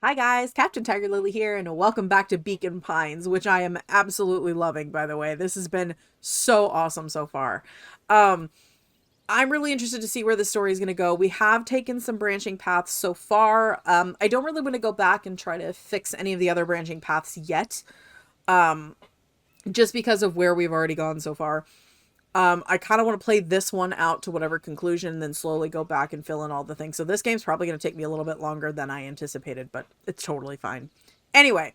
Hi guys, Captain TigerLily here, and welcome back to Beacon Pines, which I am absolutely loving, by the way. This has been so awesome so far. Um, I'm really interested to see where the story is going to go. We have taken some branching paths so far. I don't really want to go back and try to fix any of the other branching paths yet, just because of where we've already gone so far. I kind of want to play this one out to whatever conclusion and then slowly go back and fill in all the things. So this game's probably going to take me a little bit longer than I anticipated, but it's totally fine. Anyway,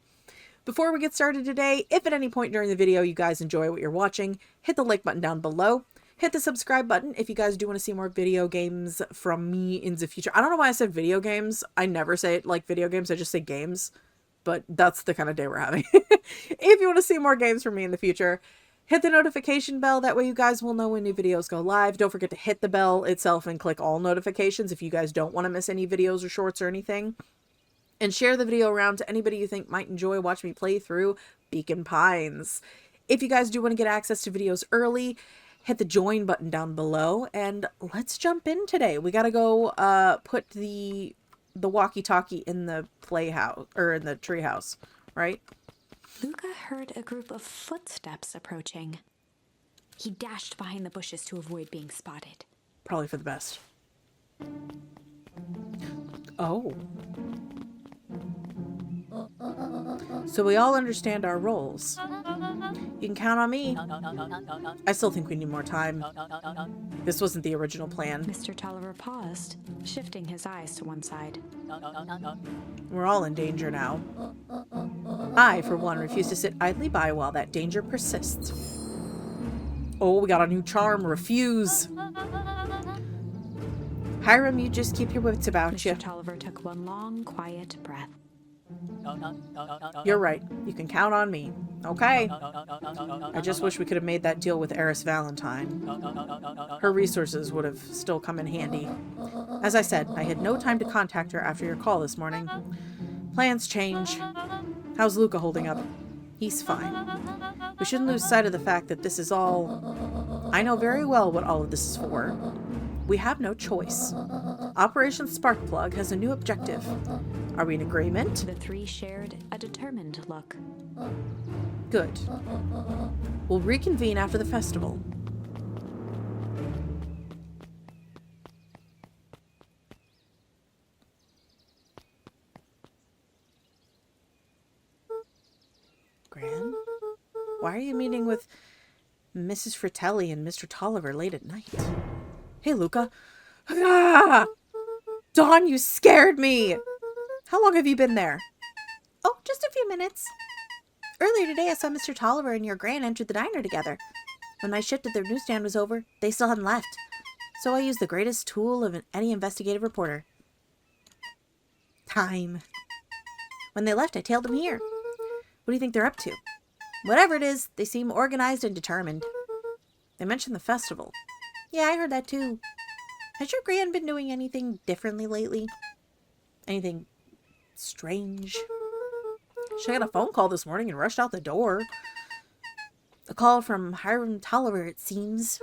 before we get started today, if at any point during the video you guys enjoy what you're watching, hit the like button down below. Hit the subscribe button if you guys do want to see more video games from me in the future. I don't know why I said video games. I never say it like video games. I just say games. But that's the kind of day we're having. If you want to see more games from me in the future, hit the notification bell. That way you guys will know when new videos go live. Don't forget to hit the bell itself and click all notifications if you guys don't want to miss any videos or shorts or anything. And share the video around to anybody you think might enjoy watching me play through Beacon Pines. If you guys do want to get access to videos early, hit the join button down below and let's jump in today. We got to go put the walkie-talkie in the playhouse or in the treehouse, right? Luca heard a group of footsteps approaching. He dashed behind the bushes to avoid being spotted. Probably for the best. Oh. So we all understand our roles. You can count on me. I still think we need more time. This wasn't the original plan. Mr. Tolliver paused, shifting his eyes to one side. We're all in danger now. I, for one, refuse to sit idly by while that danger persists. Oh, we got a new charm. Refuse. Hiram, you just keep your wits about you. Mr. Tolliver took one long, quiet breath. You're right. You can count on me. Okay. I just wish we could have made that deal with Eris Valentine. Her resources would have still come in handy. As I said, I had no time to contact her after your call this morning. Plans change. How's Luca holding up? He's fine. We shouldn't lose sight of the fact that this is all... I know very well what all of this is for. We have no choice. Operation Sparkplug has a new objective. Are we in agreement? The three shared a determined look. Good. We'll reconvene after the festival. Gran? Why are you meeting with Mrs. Fratelli and Mr. Tolliver late at night? Hey, Luca. Ah! Dawn, you scared me! How long have you been there? Oh, just a few minutes. Earlier today, I saw Mr. Tolliver and your Gran enter the diner together. When my shift at their newsstand was over, they still hadn't left. So I used the greatest tool of any investigative reporter. Time. When they left, I tailed them here. What do you think they're up to? Whatever it is, they seem organized and determined. They mentioned the festival. Yeah, I heard that too. Has your Gran been doing anything differently lately? Anything strange? She got a phone call this morning and rushed out the door. A call from Hiram Tolliver, it seems.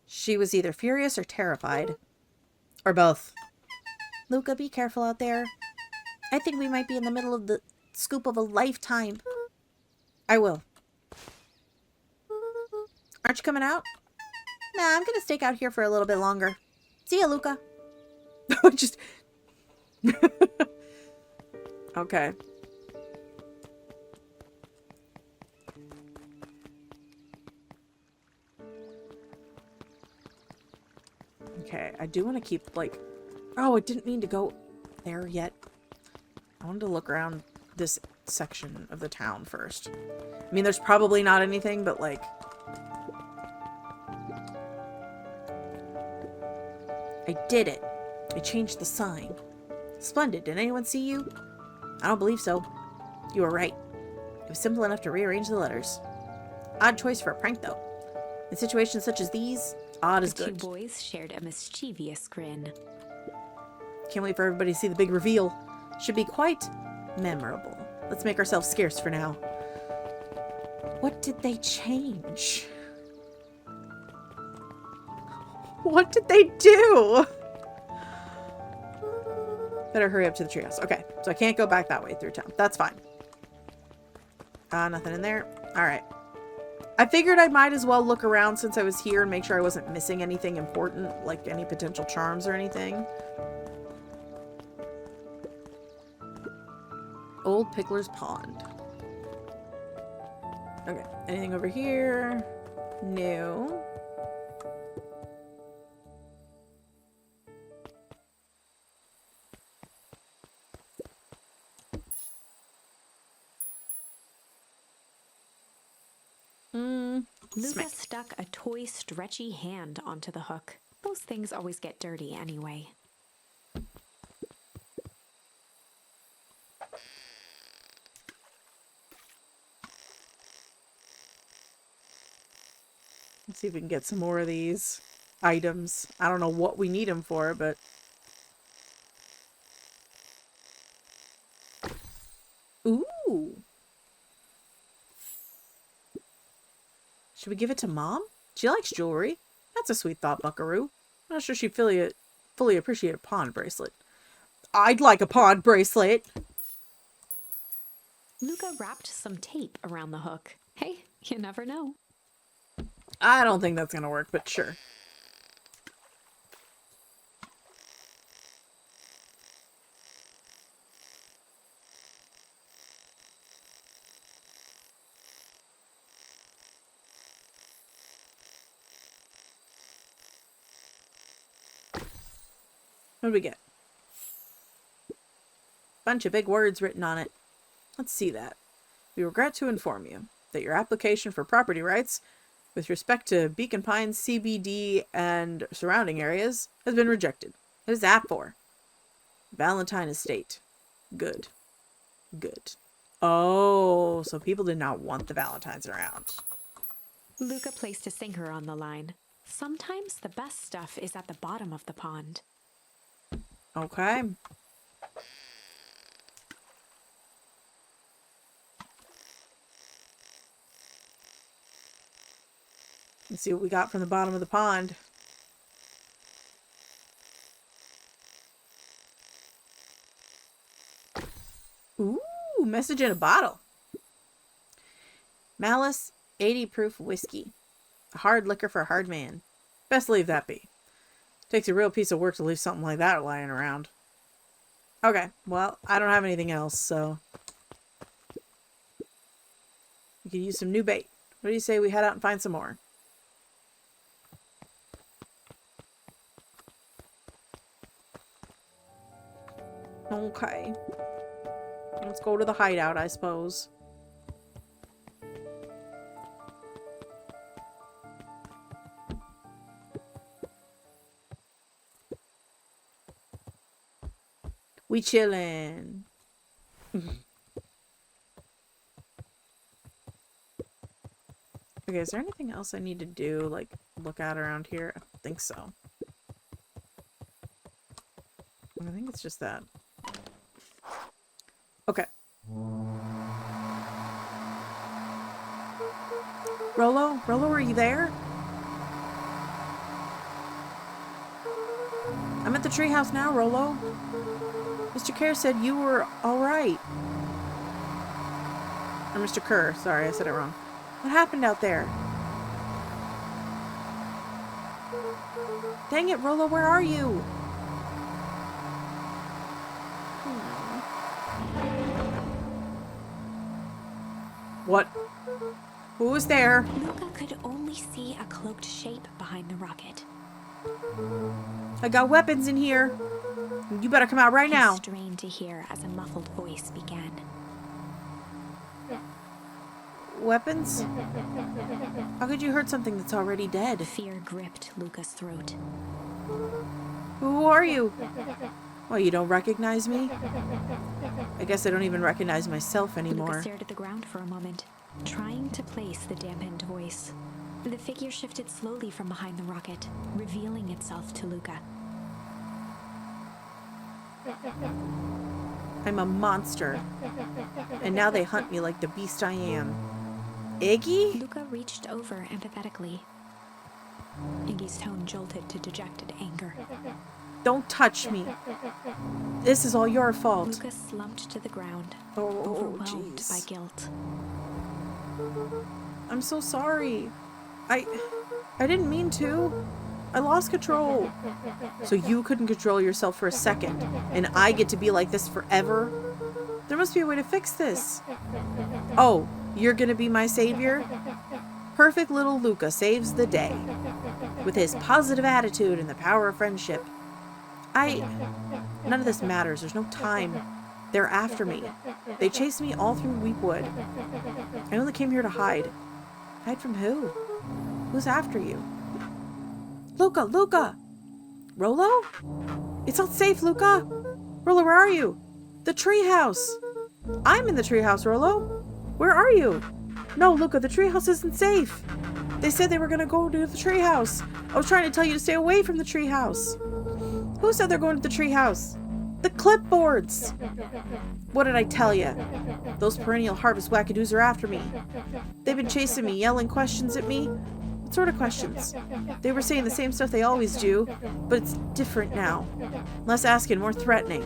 She was either furious or terrified. Or both. Luca, be careful out there. I think we might be in the middle of the scoop of a lifetime. I will. Aren't you coming out? Nah, I'm gonna stake out here for a little bit longer. See ya, Luca. Just... Okay. Okay, I do want to keep, like... Oh, I didn't mean to go there yet. I wanted to look around this section of the town first. I mean, there's probably not anything, but, like... I did it. I changed the sign. Splendid. Did anyone see you? I don't believe so. You were right. It was simple enough to rearrange the letters. Odd choice for a prank, though. In situations such as these, odd is good. The two boys shared a mischievous grin. Can't wait for everybody to see the big reveal. Should be quite memorable. Let's make ourselves scarce for now. What did they change? What did they do? Better hurry up to the treehouse. Okay, so I can't go back that way through town. That's fine. Nothing in there. Alright. I figured I might as well look around since I was here and make sure I wasn't missing anything important, like any potential charms or anything. Old Pickler's Pond. Okay, anything over here? No. Luca stuck a toy stretchy hand onto the hook. Those things always get dirty anyway. Let's see if we can get some more of these items. I don't know what we need them for, but... Ooh! Should we give it to Mom? She likes jewelry. That's a sweet thought, Buckaroo. I'm not sure she'd fully appreciate a pond bracelet. I'd like a pond bracelet! Luca wrapped some tape around the hook. Hey, you never know. I don't think that's gonna work, but sure. What do we get? Bunch of big words written on it. Let's see that. We regret to inform you that your application for property rights with respect to Beacon Pines, CBD, and surrounding areas has been rejected. What is that for? Valentine Estate. Good. Good. Oh, so people did not want the Valentines around. Luca placed a sinker on the line. Sometimes the best stuff is at the bottom of the pond. Okay. Let's see what we got from the bottom of the pond. Ooh, message in a bottle. Malice 80 proof whiskey. A hard liquor for a hard man. Best leave that be. Takes a real piece of work to leave something like that lying around. Okay, well, I don't have anything else, so... we could use some new bait. What do you say we head out and find some more? Okay. Let's go to the hideout, I suppose. We chillin'. Okay, is there anything else I need to do, like, look at around here? I don't think so. I think it's just that. Okay. Rolo? Rolo, are you there? I'm at the treehouse now, Rolo. Mr. Kerr said you were alright. Or Mr. Kerr, sorry, I said it wrong. What happened out there? Dang it, Rolo, where are you? What? Who was there? Luca could only see a cloaked shape behind the rocket. I got weapons in here. You better come out right now. He strained to hear as a muffled voice began. Weapons? How could you hurt something that's already dead? Fear gripped Luca's throat. Who are you? Well, you don't recognize me? I guess I don't even recognize myself anymore. Luca stared at the ground for a moment, trying to place the dampened voice. The figure shifted slowly from behind the rocket, revealing itself to Luca. I'm a monster. And now they hunt me like the beast I am. Iggy? Luca reached over empathetically. Iggy's tone jolted to dejected anger. Don't touch me. This is all your fault. Luca slumped to the ground, Oh, overwhelmed jeez. by guilt. I'm so sorry. I didn't mean to. I lost control. So you couldn't control yourself for a second, and I get to be like this forever? There must be a way to fix this. Oh, you're gonna be my savior? Perfect little Luca saves the day. With his positive attitude and the power of friendship. None of this matters. There's no time. They're after me. They chased me all through Weepwood. I only came here to hide. Hide from who? Who's after you? Luca! Luca! Rolo? It's not safe, Luca! Rolo, where are you? The treehouse! I'm in the treehouse, Rolo! Where are you? No, Luca, the treehouse isn't safe! They said they were gonna go to the treehouse! I was trying to tell you to stay away from the treehouse! Who said they're going to the treehouse? The clipboards! What did I tell you? Those perennial harvest wackadoos are after me. They've been chasing me, yelling questions at me. What sort of questions? They were saying the same stuff they always do, but it's different now. Less asking, more threatening.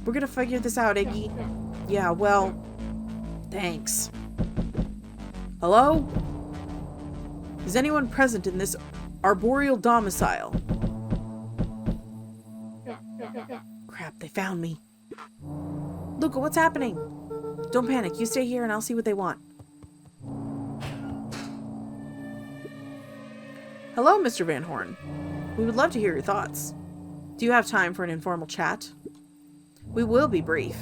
We're gonna figure this out, Iggy. Yeah, well, thanks. Hello? Is anyone present in this arboreal domicile? Crap, they found me. Luca, what's happening? Don't panic. You stay here and I'll see what they want. Hello, Mr. Van Horn. We would love to hear your thoughts. Do you have time for an informal chat? We will be brief.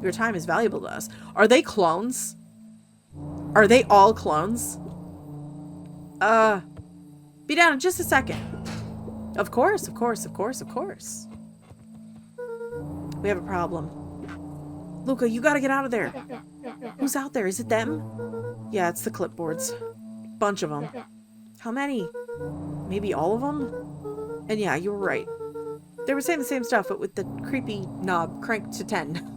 Your time is valuable to us. Are they clones? Are they all clones? Be down in just a second. Of course, of course, of course, of course. We have a problem. Luca, you gotta get out of there. Who's out there? Is it them? Yeah, it's the clipboards. Bunch of them. How many? Maybe all of them? And yeah, you were right. They were saying the same stuff, but with the creepy knob cranked to 10.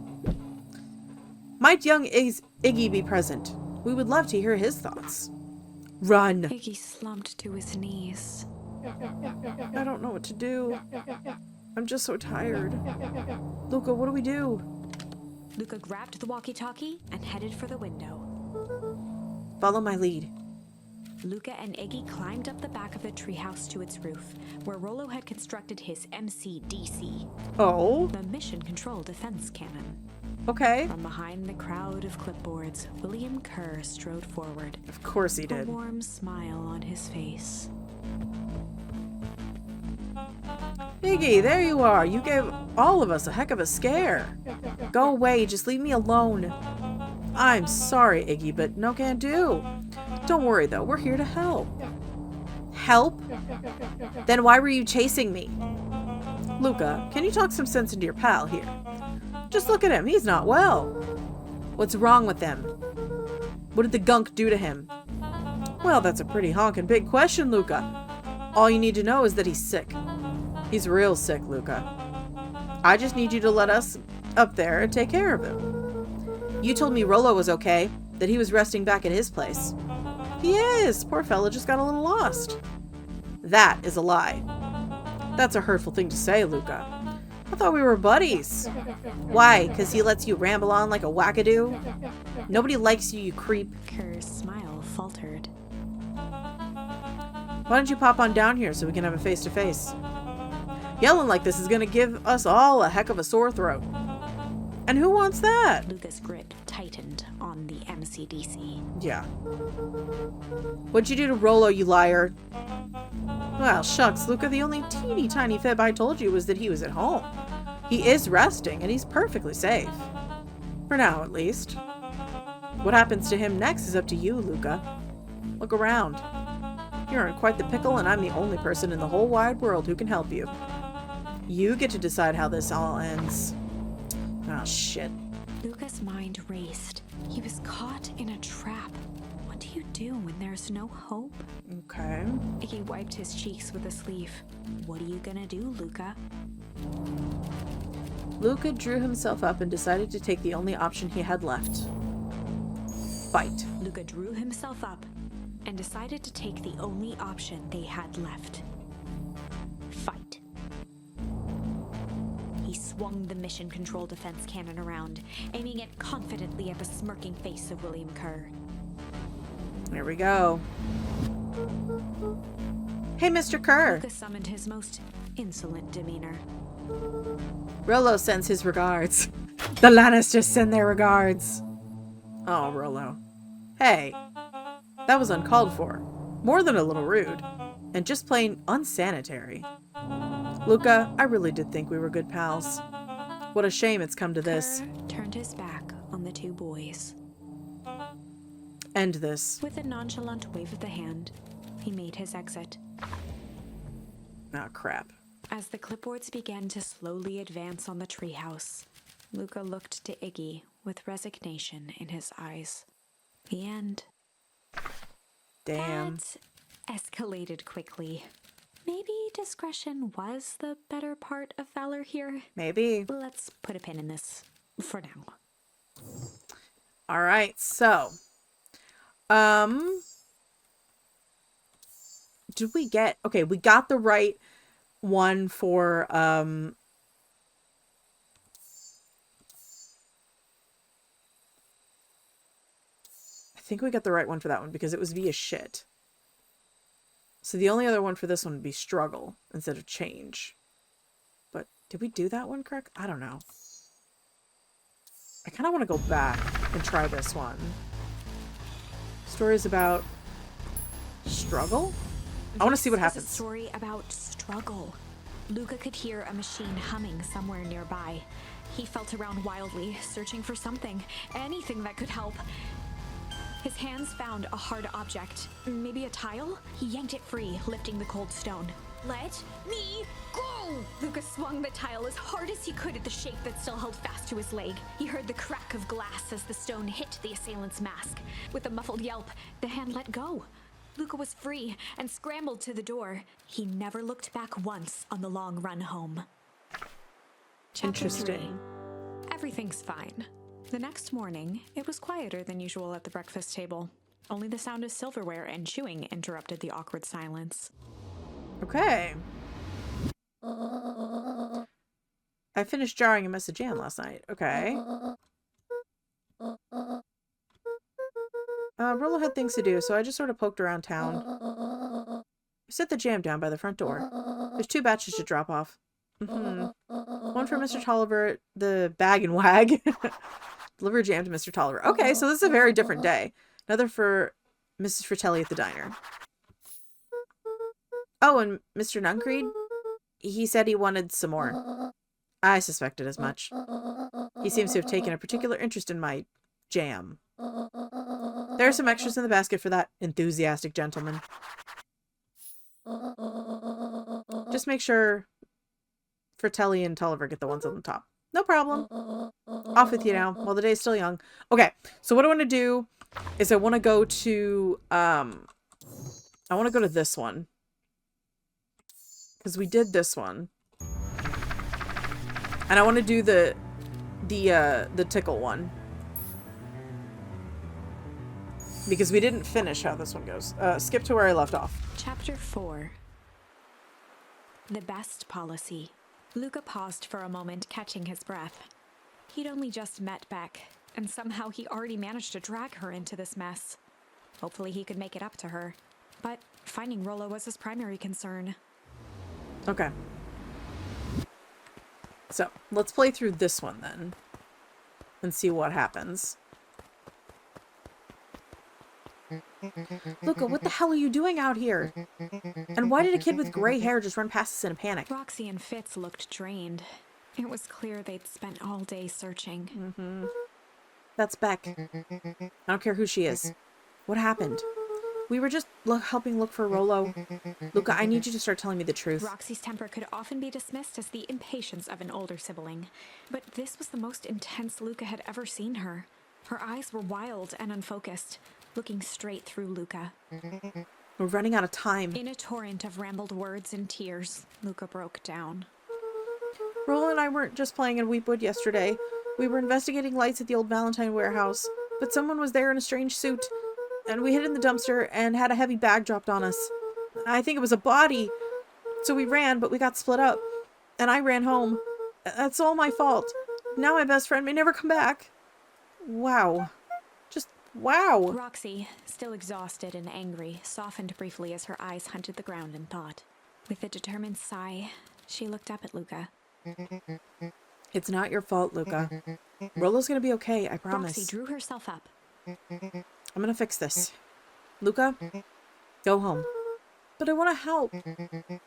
Might young Iggy be present? We would love to hear his thoughts. Run! Iggy slumped to his knees. I don't know what to do. I'm just so tired. Luca, what do we do? Luca grabbed the walkie-talkie and headed for the window. Follow my lead. Luca and Iggy climbed up the back of the treehouse to its roof, where Rolo had constructed his MCDC, Oh, the Mission Control Defense Cannon. okay. From behind the crowd of clipboards, William Kerr strode forward, Of course he a did. warm smile on his face. Iggy, there you are. You gave all of us a heck of a scare. Go away. Just leave me alone. I'm sorry, Iggy, but no can do. Don't worry, though. We're here to help. Help? Then why were you chasing me? Luca, can you talk some sense into your pal here? Just look at him. He's not well. What's wrong with him? What did the gunk do to him? Well, that's a pretty honkin' big question, Luca. All you need to know is that he's sick. He's real sick, Luca. I just need you to let us up there and take care of him. You told me Rolo was okay, that he was resting back at his place. He is. Poor fella just got a little lost. That is a lie. That's a hurtful thing to say, Luca. I thought we were buddies. Why? 'Cause he lets you ramble on like a wackadoo? Nobody likes you, you creep. Kerr's smile faltered. Why don't you pop on down here so we can have a face-to-face? Yelling like this is gonna give us all a heck of a sore throat. And who wants that? Luca's grip tightened on the MCDC. Yeah. What'd you do to Rolo, you liar? Well, shucks, Luca, the only teeny tiny fib I told you was that he was at home. He is resting, and he's perfectly safe. For now, at least. What happens to him next is up to you, Luca. Look around. You're in quite the pickle, and I'm the only person in the whole wide world who can help you. You get to decide how this all ends. Oh, shit. Luca's mind raced. He was caught in a trap. What do you do when there's no hope? Okay. Iggy wiped his cheeks with a sleeve. What are you gonna do, Luca? Luca drew himself up and decided to take the only option he had left. Fight. Luca drew himself up and decided to take the only option they had left. Fight. swung the mission control defense cannon around, aiming it confidently at the smirking face of William Kerr. Here we go. Hey, Mr. Kerr. Luca summoned his most insolent demeanor. Rollo sends his regards. The Lannisters send their regards. Oh, Rollo. Hey, that was uncalled for. More than a little rude. And just plain unsanitary. Luca, I really did think we were good pals. What a shame it's come to this. Kerr turned his back on the two boys. End this. With a nonchalant wave of the hand, he made his exit. Ah, crap. As the clipboards began to slowly advance on the treehouse, Luca looked to Iggy with resignation in his eyes. The end. Damn. That escalated quickly. Maybe discretion was the better part of valor here. Maybe. Let's put a pin in this for now. All right, so. Did we get... Okay, we got the right one for, I think we got the right one for that one because it was via shit. So the only other one for this one would be struggle instead of change. But did we do that one correct? I don't know. I kind of want to go back and try this one. Stories about struggle? I want to see what happens. This is a story about struggle. Luca could hear a machine humming somewhere nearby. He felt around wildly, searching for something, anything that could help. His hands found a hard object, maybe a tile? He yanked it free, lifting the cold stone. Let me go! Luca swung the tile as hard as he could at the shape that still held fast to his leg. He heard the crack of glass as the stone hit the assailant's mask. With a muffled yelp, the hand let go. Luca was free and scrambled to the door. He never looked back once on the long run home. Chapter 3. Everything's fine. The next morning, it was quieter than usual at the breakfast table. Only the sound of silverware and chewing interrupted the awkward silence. Okay. I finished jarring a mess of jam last night. Okay. Rollo had things to do, so I just sort of poked around town. I set the jam down by the front door. There's 2 batches to drop off. One for Mr. Tolliver, the bag and wag. Deliver jam to Mr. Tolliver. Okay, so this is a very different day. Another for Mrs. Fratelli at the diner. Oh, and Mr. Nuncreed? He said he wanted some more. I suspected as much. He seems to have taken a particular interest in my jam. There are some extras in the basket for that enthusiastic gentleman. Just make sure Fratelli and Tolliver get the ones on the top. No problem. Off with you now while the day's still young. Okay, so what I want to do is I want to go to this one. Because we did this one. And I want to do the tickle one. Because we didn't finish how this one goes. Skip to where I left off. Chapter 4. The best policy. Luca paused for a moment, catching his breath. He'd only just met Beck, and somehow he already managed to drag her into this mess. Hopefully he could make it up to her. But finding Rollo was his primary concern. Okay. So, let's play through this one then. And see what happens. Luca, what the hell are you doing out here? And why did a kid with gray hair just run past us in a panic? Roxy and Fitz looked drained. It was clear they'd spent all day searching. That's Beck. I don't care who she is. What happened? We were just helping look for Rollo. Luca, I need you to start telling me the truth. Roxy's temper could often be dismissed as the impatience of an older sibling. But this was the most intense Luca had ever seen her. Her eyes were wild and unfocused, looking straight through Luca. We're running out of time. In a torrent of rambled words and tears, Luca broke down. Rollo and I weren't just playing in Weepwood yesterday. We were investigating lights at the old Valentine warehouse, but someone was there in a strange suit, and we hid in the dumpster and had a heavy bag dropped on us. I think it was a body. So we ran, but we got split up. And I ran home. That's all my fault. Now my best friend may never come back. Wow. Just wow. Roxy, still exhausted and angry, softened briefly as her eyes hunted the ground in thought. With a determined sigh, she looked up at Luca. It's not your fault, Luca. Rollo's gonna be okay, I promise. Roxy drew herself up. I'm gonna fix this. Luca, go home. But I want to help.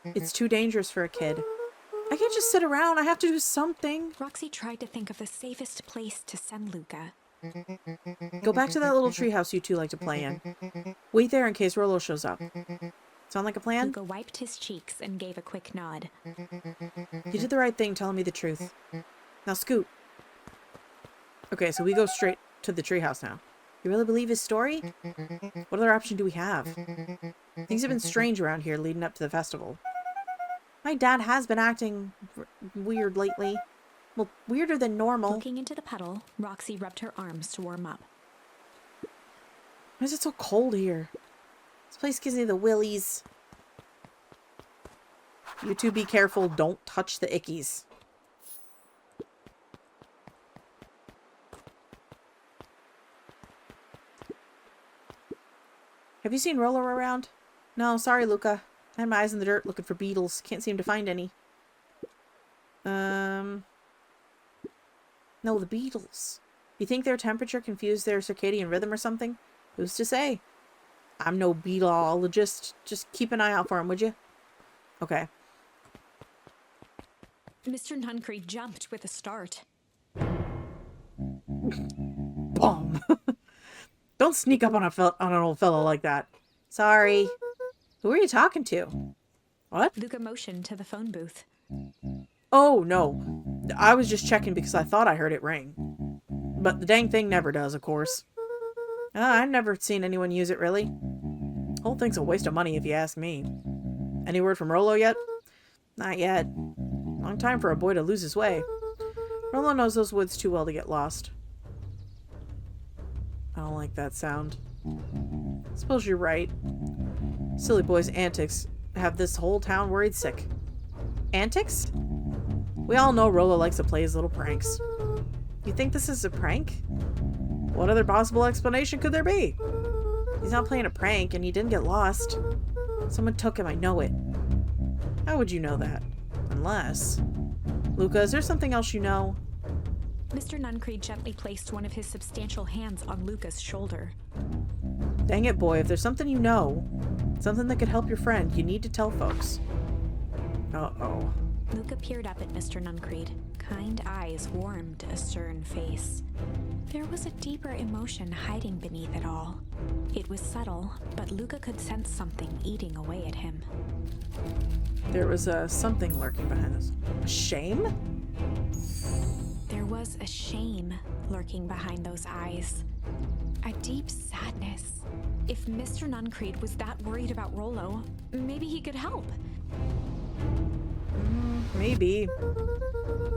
It's too dangerous for a kid. I can't just sit around. I have to do something. Roxy tried to think of the safest place to send Luca. Go back to that little treehouse you two like to play in. Wait there in case Rollo shows up. Sound like a plan? Luca wiped his cheeks and gave a quick nod. You did the right thing telling me the truth. Now scoot. Okay, so we go straight to the treehouse now. You really believe his story? What other option do we have? Things have been strange around here leading up to the festival. My dad has been acting weird lately. Well, weirder than normal. Looking into the puddle, Roxy rubbed her arms to warm up. Why is it so cold here? This place gives me the willies. You two be careful. Don't touch the ickies. Have you seen Rollo around? No, sorry, Luca. I had my eyes in the dirt looking for beetles. Can't seem to find any. No, the beetles. You think their temperature confused their circadian rhythm or something? Who's to say? I'm no beetleologist. Just keep an eye out for them, would you? Okay. Mr. Nuncreed jumped with a start. Boom. Don't sneak up on an old fellow like that. Sorry. Who are you talking to? What? Luca motioned to the phone booth. Oh, no. I was just checking because I thought I heard it ring. But the dang thing never does, of course. I've never seen anyone use it, really. Whole thing's a waste of money, if you ask me. Any word from Rollo yet? Not yet. Long time for a boy to lose his way. Rollo knows those woods too well to get lost. I don't like that sound. Suppose you're right. Silly boy's antics have this whole town worried sick. Antics? We all know Rollo likes to play his little pranks. You think this is a prank? What other possible explanation could there be? He's not playing a prank and he didn't get lost. Someone took him, I know it. How would you know that? Unless... Luca, is there something else you know? Mr. Nuncreed gently placed one of his substantial hands on Luca's shoulder. Dang it, boy, if there's something you know, something that could help your friend, you need to tell folks. Uh-oh. Luca peered up at Mr. Nuncreed. Kind eyes warmed a stern face. There was a deeper emotion hiding beneath it all. It was subtle, but Luca could sense something eating away at him. There was something lurking behind this. A shame? There was a shame lurking behind those eyes. A deep sadness. If Mr. Nuncreed was that worried about Rollo, maybe he could help. Maybe.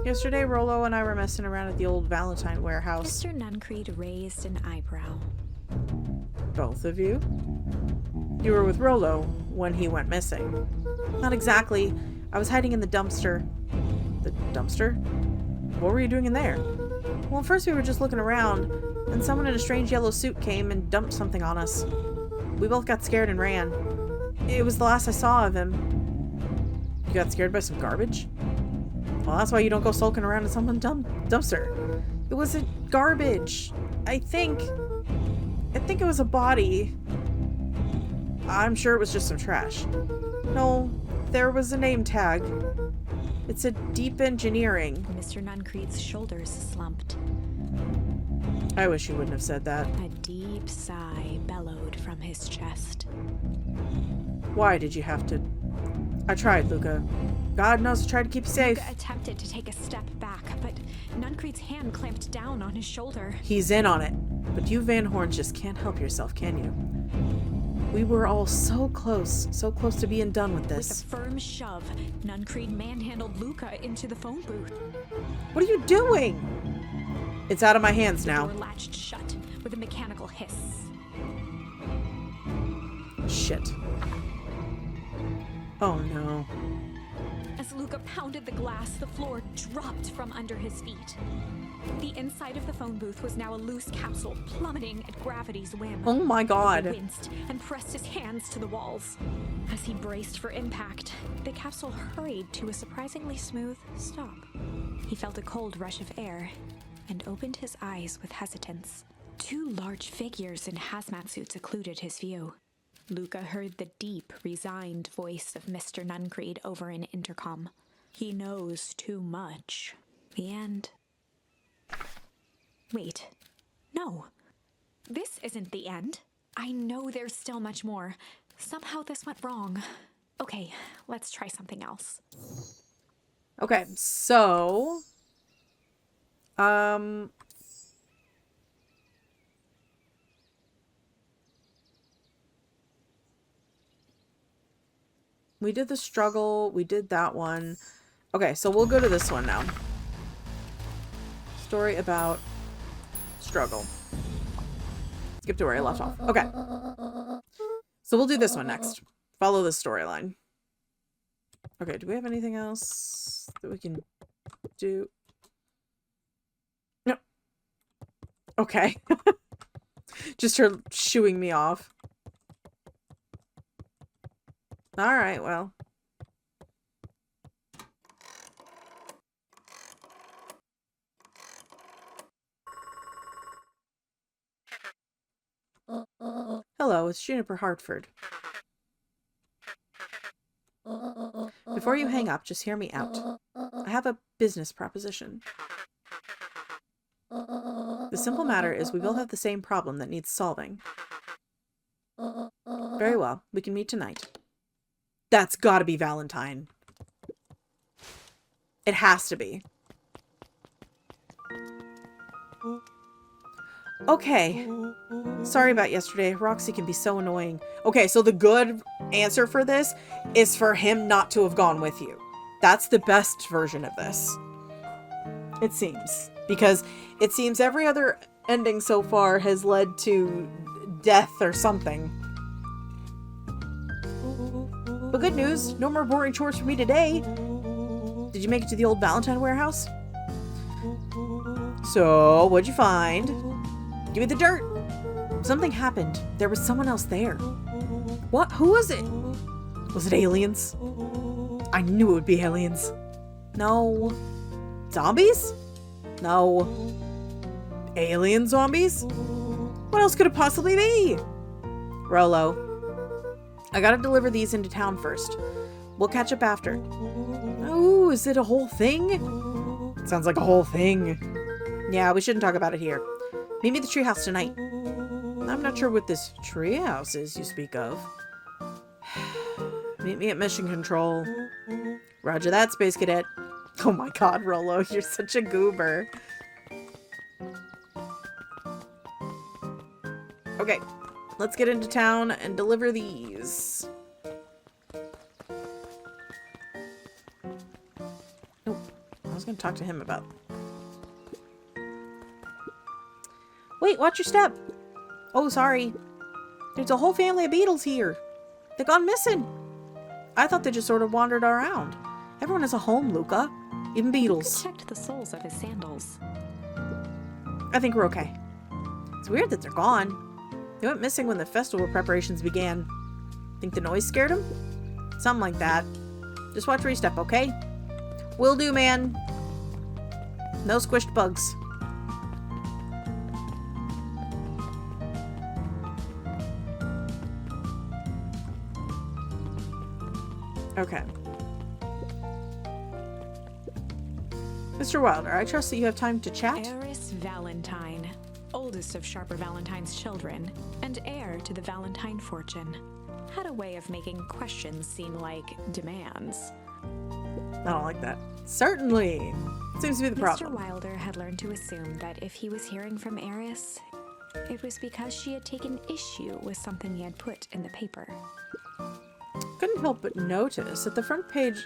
Yesterday, Rollo and I were messing around at the old Valentine warehouse. Mr. Nuncreed raised an eyebrow. Both of you? You were with Rollo when he went missing. Not exactly. I was hiding in the dumpster. The dumpster? What were you doing in there? Well, first we were just looking around, and someone in a strange yellow suit came and dumped something on us. We both got scared and ran. It was the last I saw of him. You got scared by some garbage? Well, that's why you don't go sulking around in someone's dumpster. It wasn't garbage. I think it was a body. I'm sure it was just some trash. No, there was a name tag. It said Deep Engineering. Mr. Nuncreed's shoulders slumped. I wish you wouldn't have said that. A deep sigh bellowed from his chest. Why did you have to... I tried, Luca. God knows I tried to keep you safe. Luca attempted to take a step back, but Nuncreed's hand clamped down on his shoulder. He's in on it. But you Van Horns just can't help yourself, can you? We were all so close to being done with this. With a firm shove, Nuncreed manhandled Luca into the phone booth. What are you doing? It's out of my hands now. The door latched shut with a mechanical hiss. Shit. Oh no. A As Luca pounded the glass, the floor dropped from under his feet. The inside of the phone booth was now a loose capsule, plummeting at gravity's whim. Oh my god. He winced and pressed his hands to the walls. As he braced for impact, the capsule hurried to a surprisingly smooth stop. He felt a cold rush of air and opened his eyes with hesitance. Two large figures in hazmat suits occluded his view. Luca heard the deep, resigned voice of Mr. Nuncreed over an intercom. He knows too much. The end. Wait. No. This isn't the end. I know there's still much more. Somehow this went wrong. Okay, let's try something else. Okay, so... we did the struggle. We did that one. Okay, so we'll go to this one now. Story about struggle. Skip to where I left off. Okay. So we'll do this one next. Follow this storyline. Okay, do we have anything else that we can do? No. Okay. Just her shooing me off. Alright, well. Hello, it's Juniper Hartford. Before you hang up, just hear me out. I have a business proposition. The simple matter is we both have the same problem that needs solving. Very well, we can meet tonight. That's gotta be Valentine. It has to be. Okay. Sorry about yesterday. Roxy can be so annoying. Okay, so the good answer for this is for him not to have gone with you. That's the best version of this. It seems. Because it seems every other ending so far has led to death or something. But good news, no more boring chores for me today. Did you make it to the old Valentine warehouse? So, what'd you find? Give me the dirt. Something happened. There was someone else there. What? Who was it? Was it aliens? I knew it would be aliens. No. Zombies? No. Alien zombies? What else could it possibly be? Rolo, I gotta deliver these into town first. We'll catch up after. Oh, is it a whole thing? Sounds like a whole thing. Yeah, we shouldn't talk about it here. Meet me at the treehouse tonight. I'm not sure what this treehouse is you speak of. Meet me at Mission Control. Roger that, Space Cadet. Oh my god, Rolo, you're such a goober. Okay, let's get into town and deliver these. Oh, I was gonna talk to him about... Wait, watch your step. Oh, sorry. There's a whole family of beetles here. They've gone missing. I thought they just sort of wandered around. Everyone has a home, Luca. Even beetles. Luca checked the soles of his sandals. I think we're okay. It's weird that they're gone. They went missing when the festival preparations began. Think the noise scared them? Something like that. Just watch where you step, okay? Will do, man. No squished bugs. Okay. Mr. Wilder, I trust that you have time to chat? Eris Valentine, oldest of Sharper Valentine's children, and heir to the Valentine fortune, had a way of making questions seem like demands. I don't like that. Certainly. Seems to be the problem. Mr. Wilder had learned to assume that if he was hearing from Eris, it was because she had taken issue with something he had put in the paper. Couldn't help but notice that the front page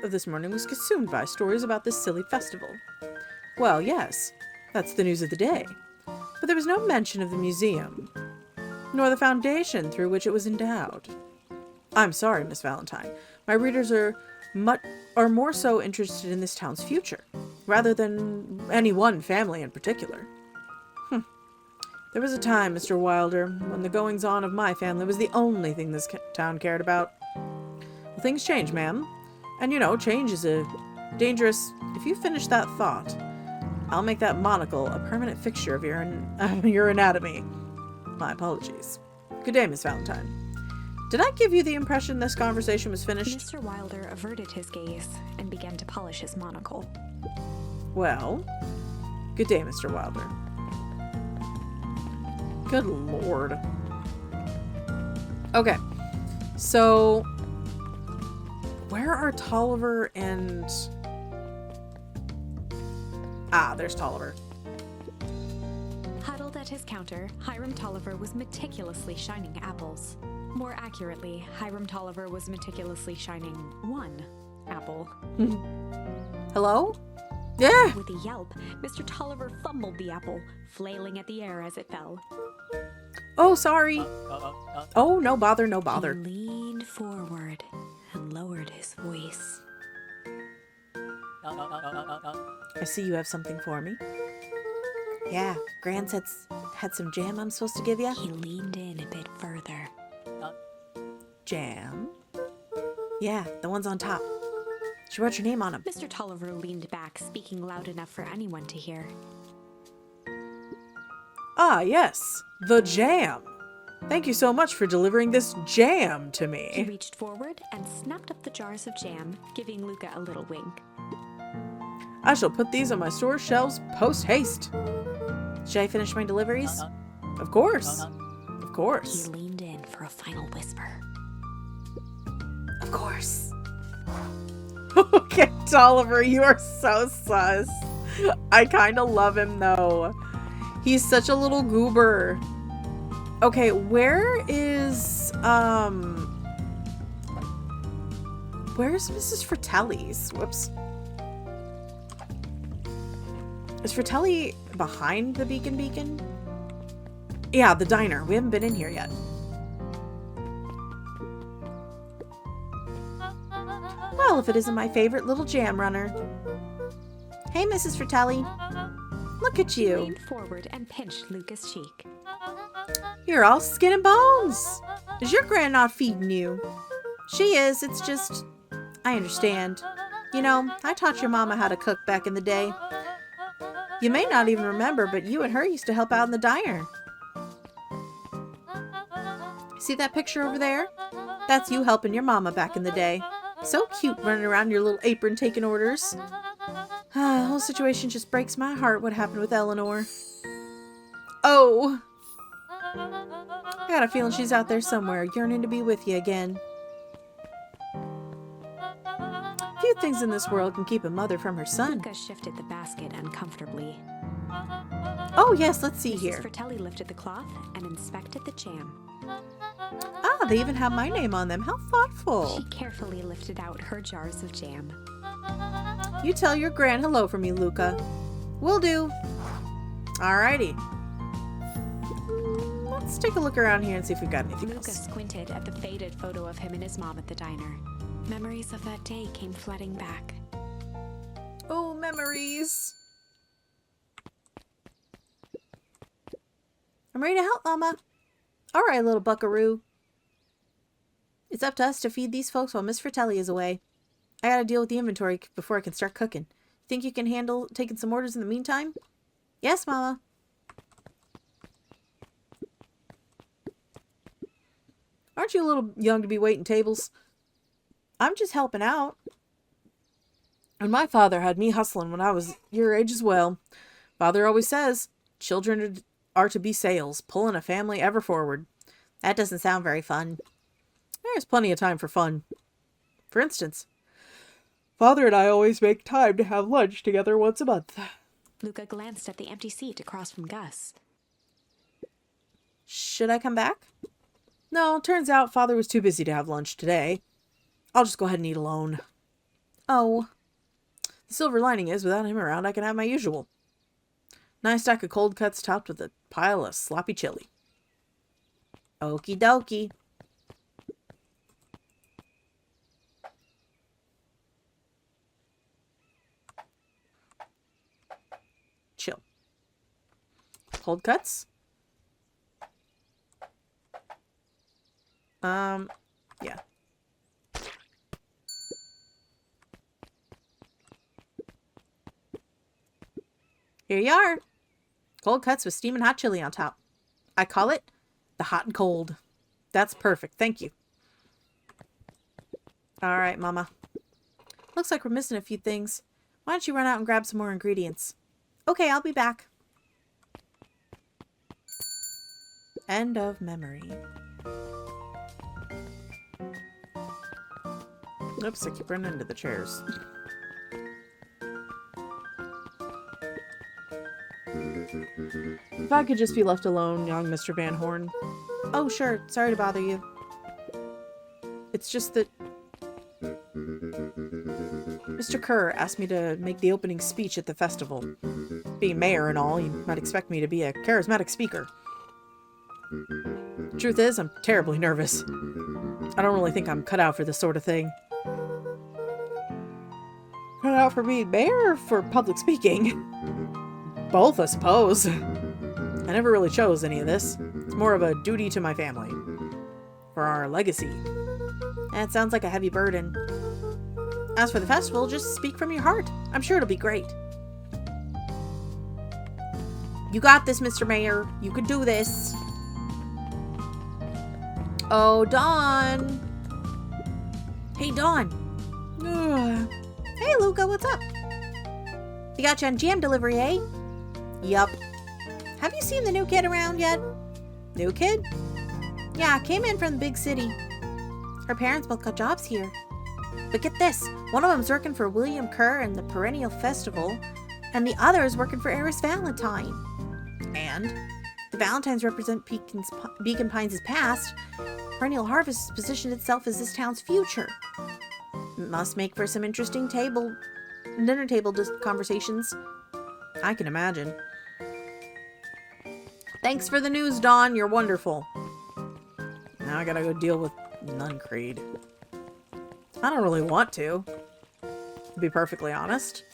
of this morning was consumed by stories about this silly festival. Well, yes, that's the news of the day. But there was no mention of the museum, nor the foundation through which it was endowed. I'm sorry, Miss Valentine. My readers are much are more so interested in this town's future, rather than any one family in particular. There was a time, Mr. Wilder, when the goings-on of my family was the only thing this town cared about. Well, things change, ma'am. And you know, change is a dangerous... If you finish that thought, I'll make that monocle a permanent fixture of your anatomy. My apologies. Good day, Miss Valentine. Did I give you the impression this conversation was finished? Mr. Wilder averted his gaze and began to polish his monocle. Well, good day, Mr. Wilder. Good lord. Okay, so where are Tolliver and... Ah, there's Tolliver. Huddled at his counter, Hiram Tolliver was meticulously shining apples. More accurately, Hiram Tolliver was meticulously shining one apple. Hello? Yeah! With a yelp, Mr. Tolliver fumbled the apple, flailing at the air as it fell. Oh, sorry. Oh, no bother, no bother. He leaned forward and lowered his voice. I see you have something for me. Yeah, Gran had some jam I'm supposed to give you. He leaned in a bit further. Jam? Yeah, the ones on top. She wrote your name on them. Mr. Tolliver leaned back, speaking loud enough for anyone to hear. Ah, yes, the jam. Thank you so much for delivering this jam to He me. reached forward and snapped up the jars of jam, giving Luca a little wink. I shall put these on my store shelves post-haste. Should I finish my deliveries? Of course. Of He course. leaned in for a final whisper. Of course. Okay, Tolliver, you are so sus. I kind of love him, though. He's such a little goober. Okay, where's Mrs. Fratelli's? Whoops. Is Fratelli behind the beacon? Yeah, the diner. We haven't been in here yet. Well, if it isn't my favorite little jam runner. Hey, Mrs. Fratelli. Look at He you. leaned forward and pinched Luca's cheek. You're all skin and bones. Is your gran not feeding you? She is. It's just... I understand. You know, I taught your mama how to cook back in the day. You may not even remember, but you and her used to help out in the diner. See that picture over there? That's you helping your mama back in the day. So cute running around your little apron taking orders. The whole situation just breaks my heart what happened with Eleanor. Oh! I got a feeling she's out there somewhere, yearning to be with you again. Few things in this world can keep a mother from her son. Luca shifted the basket uncomfortably. Oh yes, let's see Mrs. here. Fratelli lifted the cloth and inspected the jam. Ah, they even have my name on them. How thoughtful. She carefully lifted out her jars of jam. You tell your gran hello for me, Luca. Will do. Alrighty. Let's take a look around here and see if we've got anything Luca else. squinted at the faded photo of him and his mom at the diner. Memories of that day came flooding back. Oh, memories. I'm ready to help, Mama. Alright, little buckaroo. It's up to us to feed these folks while Miss Fratelli is away. I gotta deal with the inventory before I can start cooking. Think you can handle taking some orders in the meantime? Yes, Mama. Aren't you a little young to be waiting tables? I'm just helping out. And my father had me hustling when I was your age as well. Father always says, children are to be sails, pulling a family ever forward. That doesn't sound very fun. There's plenty of time for fun. For instance, Father and I always make time to have lunch together once a month. Luca glanced at the empty seat across from Gus. Should I come back? No, turns out Father was too busy to have lunch today. I'll just go ahead and eat alone. Oh. The silver lining is, without him around, I can have my usual. Nice stack of cold cuts topped with a pile of sloppy chili. Okie dokie. cold cuts. Yeah. Here you are. Cold cuts with steaming hot chili on top. I call it the hot and cold. That's perfect. Thank you. All right, Mama. Looks like we're missing a few things. Why don't you run out and grab some more ingredients? Okay, I'll be back. End of memory. Oops, I keep running into the chairs. If I could just be left alone, young Mr. Van Horn. Oh, sure. Sorry to bother you. It's just that Mr. Kerr asked me to make the opening speech at the festival. Being mayor and all, you might expect me to be a charismatic speaker. Truth is, I'm terribly nervous. I don't really think I'm cut out for this sort of thing. Cut out for being mayor or for public speaking? Both, I suppose. I never really chose any of this. It's more of a duty to my family. For our legacy. That sounds like a heavy burden. As for the festival, just speak from your heart. I'm sure it'll be great. You got this, Mr. Mayor. You can do this. Oh, Dawn. Hey, Dawn. Ugh. Hey, Luca, what's up? You got you on jam delivery, eh? Yup. Have you seen the new kid around yet? New kid? Yeah, came in from the big city. Her parents both got jobs here. But get this, one of them's working for William Kerr and the Perennial Festival, and the other is working for Eris Valentine. And the Valentines represent Beacon Pines' past. Perennial Harvest has positioned itself as this town's future. It must make for some interesting dinner table conversations. I can imagine. Thanks for the news, Dawn. You're wonderful. Now I gotta go deal with Nuncreed. I don't really want to be perfectly honest.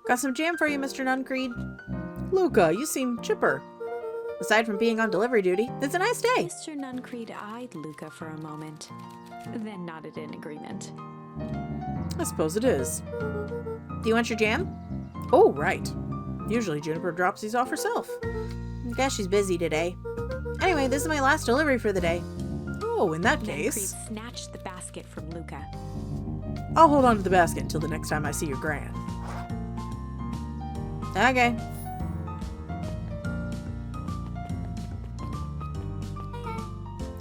Got some jam for you, Mr. Nuncreed. Luca, you seem chipper. Aside from being on delivery duty, it's a nice day. Mr. Nuncreed eyed Luca for a moment, then nodded in agreement. I suppose it is. Do you want your jam? Oh, right. Usually Juniper drops these off herself. I guess she's busy today. Anyway, this is my last delivery for the day. Oh, in that case... Nuncreed snatched the basket from Luca. I'll hold on to the basket until the next time I see your gran. Okay.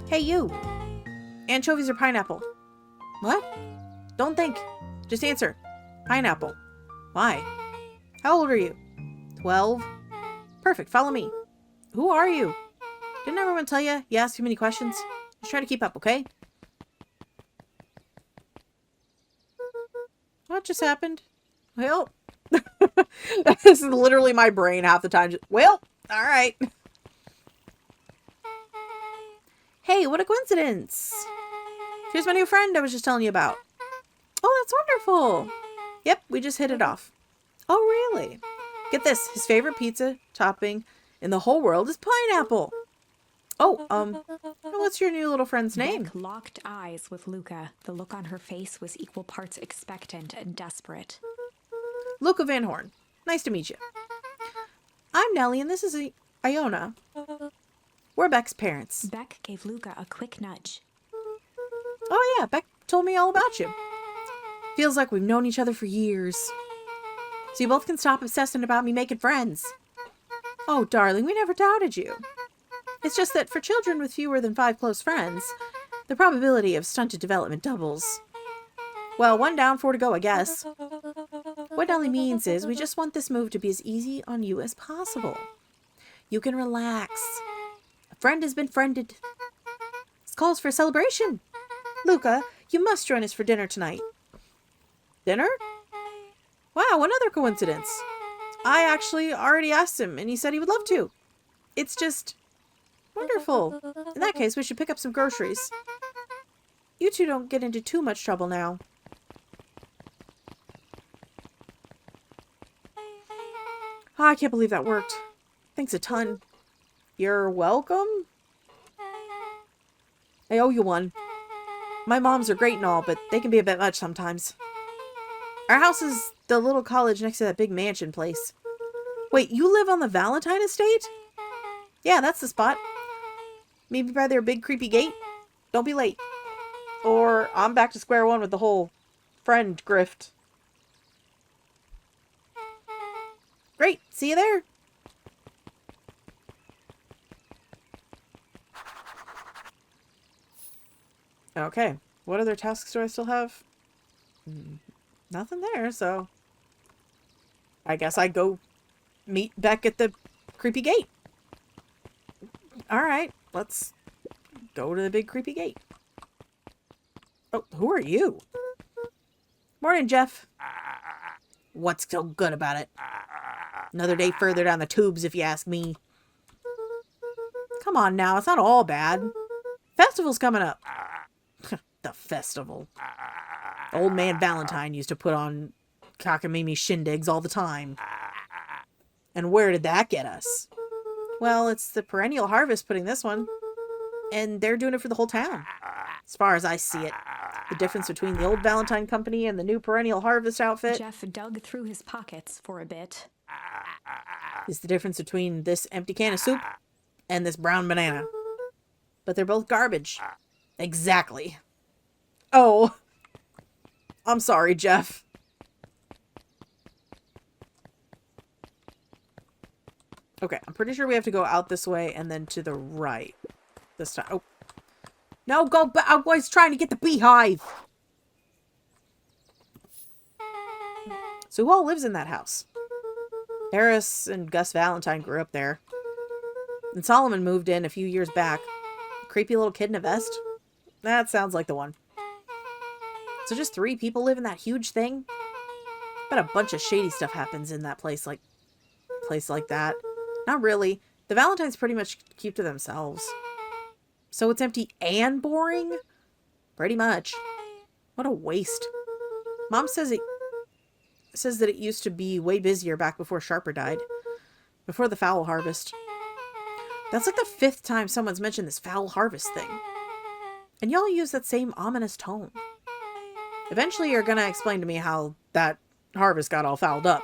Hey, you. Anchovies or pineapple? What? Don't think. Just answer. Pineapple. Why? How old are you? 12? Perfect. Follow me. Who are you? Didn't everyone tell you ask too many questions? Just try to keep up, okay? What just happened? Well, this is literally my brain half the time. Well, all right. Hey, what a coincidence. Here's my new friend I was just telling you about. Oh, that's wonderful. Yep, we just hit it off. Oh, really? Get this. His favorite pizza topping in the whole world is pineapple. Oh, what's your new little friend's name? Beck locked eyes with Luca. The look on her face was equal parts expectant and desperate. Luca Van Horn. Nice to meet you. I'm Nellie, and this is Iona. We're Beck's parents. Beck gave Luca a quick nudge. Oh yeah, Beck told me all about you. Feels like we've known each other for years. So you both can stop obsessing about me making friends. Oh, darling, we never doubted you. It's just that for children with fewer than 5 close friends, the probability of stunted development doubles. Well, 1 down, 4 to go, I guess. What Nellie means is we just want this move to be as easy on you as possible. You can relax. A friend has been friended. This calls for a celebration. Luca, you must join us for dinner tonight. Dinner? Wow, another coincidence. I actually already asked him, and he said he would love to. It's just wonderful. In that case, we should pick up some groceries. You two don't get into too much trouble now. Oh, I can't believe that worked. Thanks a ton. You're welcome? I owe you one. My moms are great and all, but they can be a bit much sometimes. Our house is the little cottage next to that big mansion place. Wait, you live on the Valentine estate? Yeah, that's the spot. Maybe by their big creepy gate? Don't be late. Or I'm back to square one with the whole friend grift. Great, see you there. Okay, what other tasks do I still have? Nothing there, so I guess I go meet Beck at the creepy gate. Alright, let's go to the big creepy gate. Oh, who are you? Morning, Jeff. What's so good about it? Another day further down the tubes, if you ask me. Come on now, it's not all bad. Festival's coming up. The festival. Old man Valentine used to put on cockamamie shindigs all the time. And where did that get us? Well, it's the perennial harvest putting this one. And they're doing it for the whole town. As far as I see it. The difference between the old Valentine company and the new perennial harvest outfit. Jeff dug through his pockets for a bit. Is the difference between this empty can of soup and this brown banana. But they're both garbage. Exactly. Oh. I'm sorry, Jeff. Okay, I'm pretty sure we have to go out this way and then to the right. This time. Oh. No, go back. I was trying to get the beehive. So who all lives in that house? Harris and Gus Valentine grew up there. And Solomon moved in a few years back. Creepy little kid in a vest? That sounds like the one. So just 3 people live in that huge thing? Bet a bunch of shady stuff happens in that place like that. Not really. The Valentines pretty much keep to themselves. So it's empty and boring? Pretty much. What a waste. Mom says that it used to be way busier back before Sharper died. Before the fowl harvest. That's like the 5th time someone's mentioned this fowl harvest thing. And y'all use that same ominous tone. Eventually you're gonna explain to me how that harvest got all fouled up.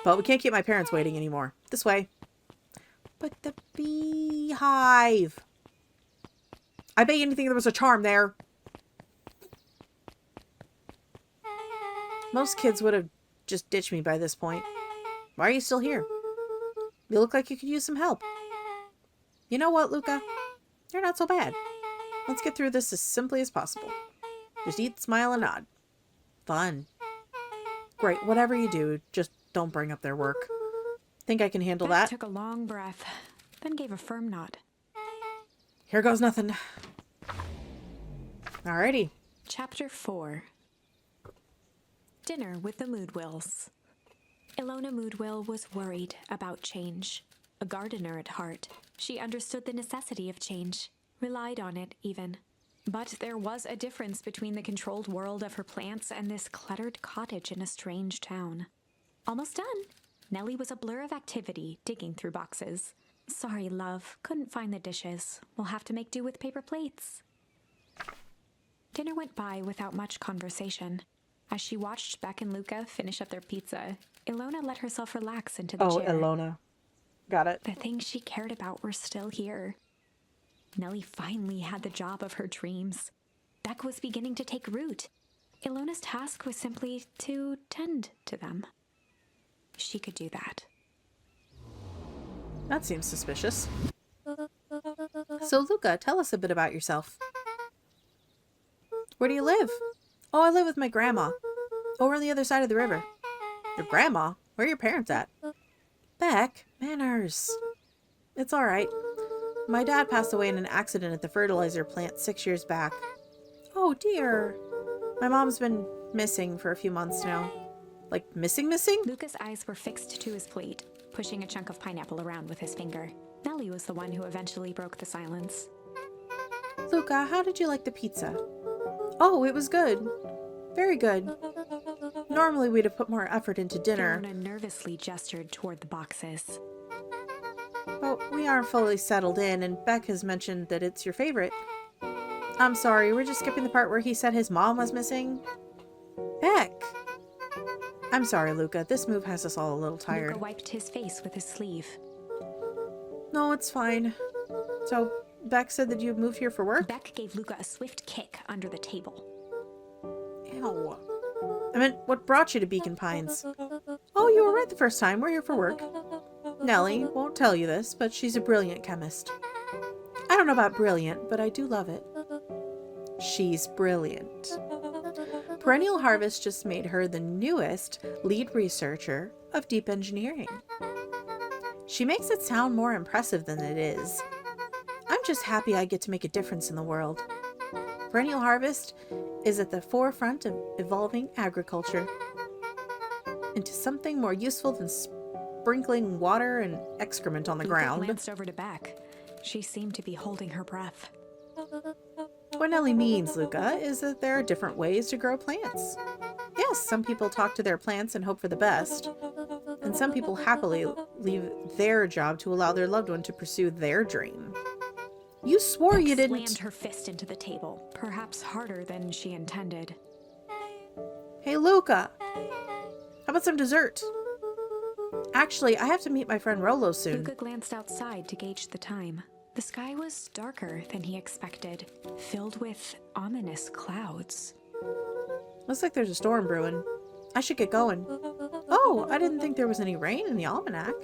But we can't keep my parents waiting anymore. This way. But the beehive. I bet you anything there was a charm there. Most kids would have just ditched me by this point. Why are you still here? You look like you could use some help. You know what, Luca? You're not so bad. Let's get through this as simply as possible. Just eat, smile, and nod. Fun. Great, whatever you do, just don't bring up their work. Think I can handle Beck that? took a long breath, then gave a firm nod. Here goes nothing. Alrighty. Chapter 4. Dinner with the Moodwills. Ilona Moodwill was worried about change. A gardener at heart, she understood the necessity of change, relied on it even. But there was a difference between the controlled world of her plants and this cluttered cottage in a strange town. Almost done. Nellie was a blur of activity, digging through boxes. Sorry, love, couldn't find the dishes. We'll have to make do with paper plates. Dinner went by without much conversation. As she watched Beck and Luca finish up their pizza, Ilona let herself relax into the chair. Oh, Ilona. Got it. The things she cared about were still here. Nellie finally had the job of her dreams. Beck was beginning to take root. Ilona's task was simply to tend to them. She could do that. That seems suspicious. So, Luca, tell us a bit about yourself. Where do you live? Oh, I live with my grandma. Over on the other side of the river. Your grandma? Where are your parents at? Beck, manners. It's alright. My dad passed away in an accident at the fertilizer plant 6 years back. Oh dear. My mom's been missing for a few months now. Like, missing? Luca's eyes were fixed to his plate, pushing a chunk of pineapple around with his finger. Nellie was the one who eventually broke the silence. Luca, how did you like the pizza? Oh, it was good. Very good. Normally we'd have put more effort into dinner, Fiona nervously gestured toward the boxes. but we aren't fully settled in, and Beck has mentioned that it's your favorite. I'm sorry, we're just skipping the part where he said his mom was missing. Beck! I'm sorry, Luca. This move has us all a little tired. Luca wiped his face with his sleeve. No, it's fine. So, Beck said that you moved here for work? Beck gave Luca a swift kick under the table. Ew. I meant, what brought you to Beacon Pines? Oh, you were right the first time. We're here for work. Nellie won't tell you this, but she's a brilliant chemist. I don't know about brilliant, but I do love it. She's brilliant. Perennial Harvest just made her the newest lead researcher of deep engineering. She makes it sound more impressive than it is. I'm just happy I get to make a difference in the world. Perennial Harvest is at the forefront of evolving agriculture into something more useful than sprinkling water and excrement on the ground. Luca glanced over to Beck. She seemed to be holding her breath. What Nellie means, Luca, is that there are different ways to grow plants. Yes, some people talk to their plants and hope for the best, and some people happily leave their job to allow their loved one to pursue their dream. You swore you didn't. Slammed her fist into the table, perhaps harder than she intended. Hey, Luca, how about some dessert? Actually, I have to meet my friend Rolo soon. Luca glanced outside to gauge the time. The sky was darker than he expected, filled with ominous clouds. Looks like there's a storm brewing. I should get going. Oh, I didn't think there was any rain in the almanac.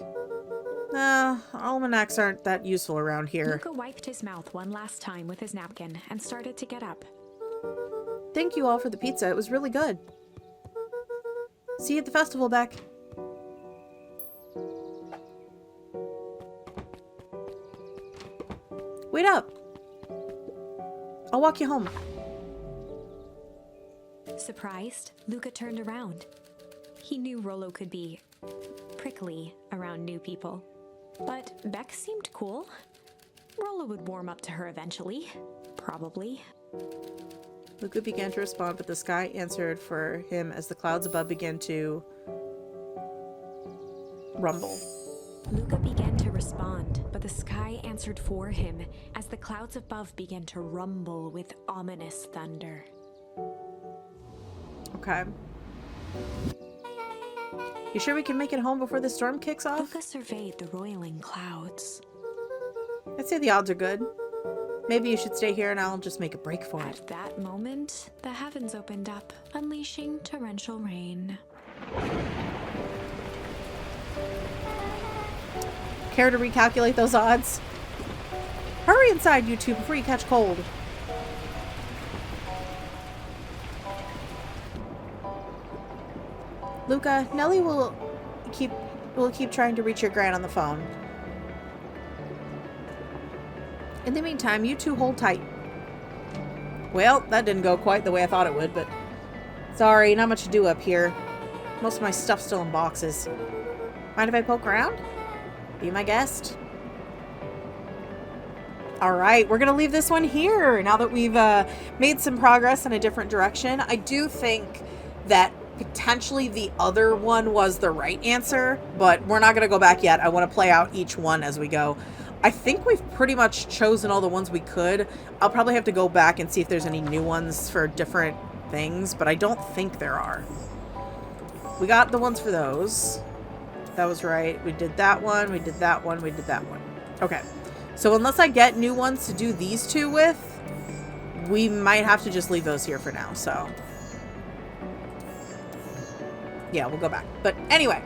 Almanacs aren't that useful around here. Luca wiped his mouth one last time with his napkin and started to get up. Thank you all for the pizza. It was really good. See you at the festival, Beck. Wait up. I'll walk you home. Surprised, Luca turned around. He knew Rolo could be prickly around new people. But Beck seemed cool. Rolo would warm up to her eventually. Probably. Luca began to respond, but the sky answered for him as the clouds above began to rumble. Luca began to respond, but the sky answered for him as the clouds above began to rumble with ominous thunder. Okay. You sure we can make it home before the storm kicks off? Luca surveyed the roiling clouds. I'd say the odds are good. Maybe you should stay here and I'll just make a break for it. At that moment, the heavens opened up, unleashing torrential rain. Care to recalculate those odds? Hurry inside, you two, before you catch cold. Luca, Nellie will keep trying to reach your gran on the phone. In the meantime, you two hold tight. Well, that didn't go quite the way I thought it would, but sorry, not much to do up here. Most of my stuff's still in boxes. Mind if I poke around? Be my guest. Alright, we're going to leave this one here now that we've made some progress in a different direction. I do think that potentially the other one was the right answer, but we're not going to go back yet. I want to play out each one as we go. I think we've pretty much chosen all the ones we could. I'll probably have to go back and see if there's any new ones for different things, but I don't think there are. We got the ones for those. That was right. We did that one. We did that one. We did that one. Okay. So unless I get new ones to do these two with, we might have to just leave those here for now. So yeah, we'll go back. But anyway,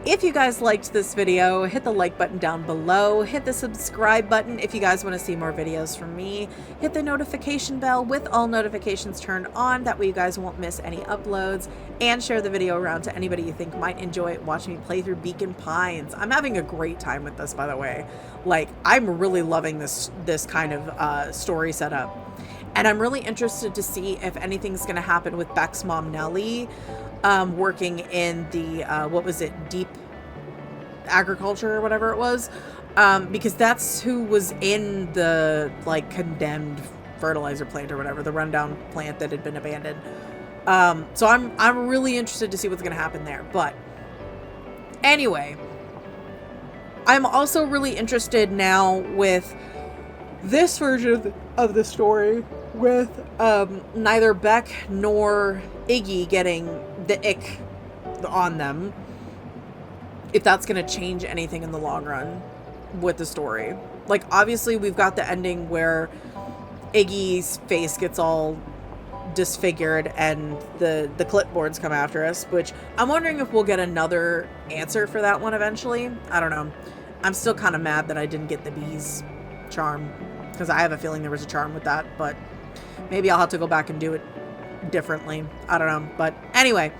if you guys liked this video, hit the like button down below, hit the subscribe button if you guys want to see more videos from me, hit the notification bell with all notifications turned on, that way you guys won't miss any uploads, and share the video around to anybody you think might enjoy watching me play through Beacon Pines. I'm having a great time with this, by the way. Like, I'm really loving this kind of story setup, and I'm really interested to see if anything's going to happen with Beck's mom, Nellie, working in the what was it, deep agriculture or whatever it was, because that's who was in the like condemned fertilizer plant or whatever, the rundown plant that had been abandoned. So I'm really interested to see what's going to happen there. But anyway, I'm also really interested now with this version of the story with neither Beck nor Iggy getting the ick on them, if that's going to change anything in the long run with the story. Like, obviously we've got the ending where Iggy's face gets all disfigured and the clipboards come after us, which I'm wondering if we'll get another answer for that one eventually. I don't know. I'm still kind of mad that I didn't get the bees charm, because I have a feeling there was a charm with that, but maybe I'll have to go back and do it differently. I don't know. But anyway,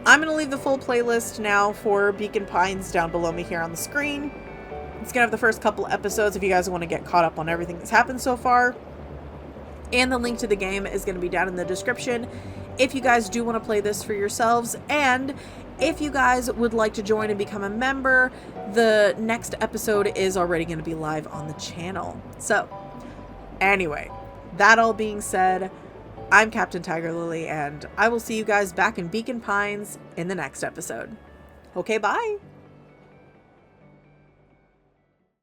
I'm going to leave the full playlist now for Beacon Pines down below me here on the screen. It's going to have the first couple episodes if you guys want to get caught up on everything that's happened so far. And the link to the game is going to be down in the description if you guys do want to play this for yourselves. And if you guys would like to join and become a member, the next episode is already going to be live on the channel. So anyway, that all being said, I'm Captain TigerLily, and I will see you guys back in Beacon Pines in the next episode. Okay, bye!